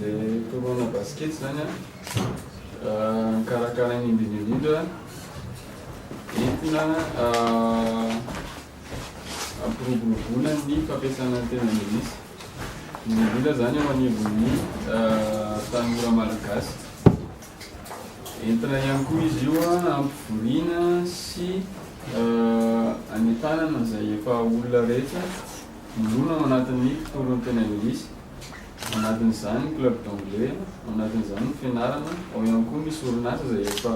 Ilay toerana basket zany karakaraina indrindra entina ampiroboroboana ny fampiasana ny tenan'Inglisy indrindra zany ao anivon'ny tanora malagasy. Entina ihany koa izy io ampivoriana sy anitanana izay efa olona rehetra milona ao anatin'ny toerana tenan'Inglisy. Ao anatin'izany club d'anglais, ao anatin'izany fianarana, ao ihany koa misy orinasa izay efa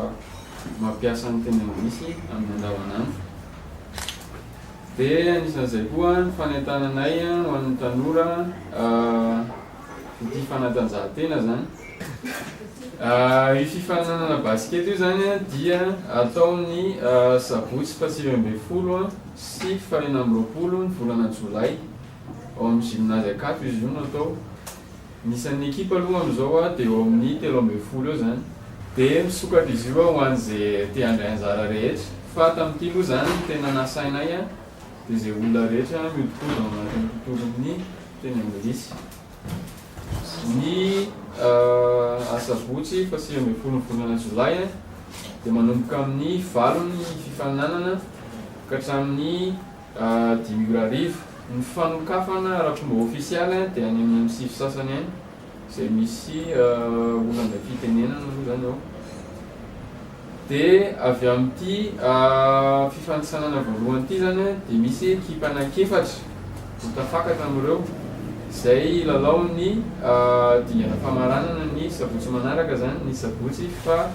mampiasa ny tenan'Inglisy amin'ny andavanandro. Dia anisan'izay koa ny fanentananay ho an'ny tanora ity fanatanjahantena zany. Io fifananana basket io zany dia ataon'ny sabotsy faha 20 sy faha 20 ny volana Jolay ao amin'ny gymnase akato izy io no atao. Nisan'ny ekipa aloha amin'izao dia eo amin'ny 13 eo zany. Dia misokatra izy io ho an'izay te handray anjara rehetra. Fa tamin'ity aloha zany tena nasainay dia izay olona rehetra mihodikody ao anatin'ny tontolon'ny teny Anglisy. Ny asabotsy faha 20 ny volana Jolay dia manomboka amin'ny 9 ny fifananana ka hatramin'ny 5:00 ny fanokafana ara-pomba ofisialy dia any amin'ny 6 sasany any izay misy olana fitenenana aloha zany ao. Dia avy amin'ity fifanitsanana voalohany ity zany dia misy ekipa anankefatra ho tafakatra amin'ireo izay lalaon'ny dingana famaranana ny sabotsy manaraka zany, ny sabotsy faha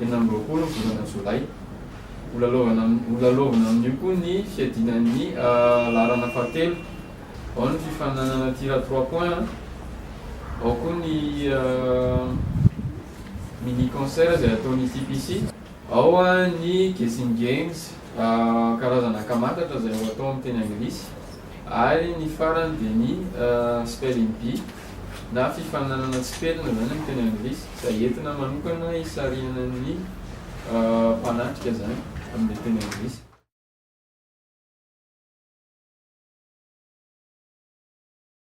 20 ny volana Jolay. Ho lalaovana amin'io koa ny fiadinan'ny laharana fahatelo. Ao ny fifananana tir à 3 points, ao koa ny mini concert izay ataon'ny TPC, ao ny guessing games karazana kamatatra izay ho atao amin'ny teny Anglisy, ary ny farany dia ny spelling bee na fifananana tsipelina zany amin'ny teny Anglisy izay entina manokana hisarinana ny mpanatrika zany amin'ny teny Anglisy.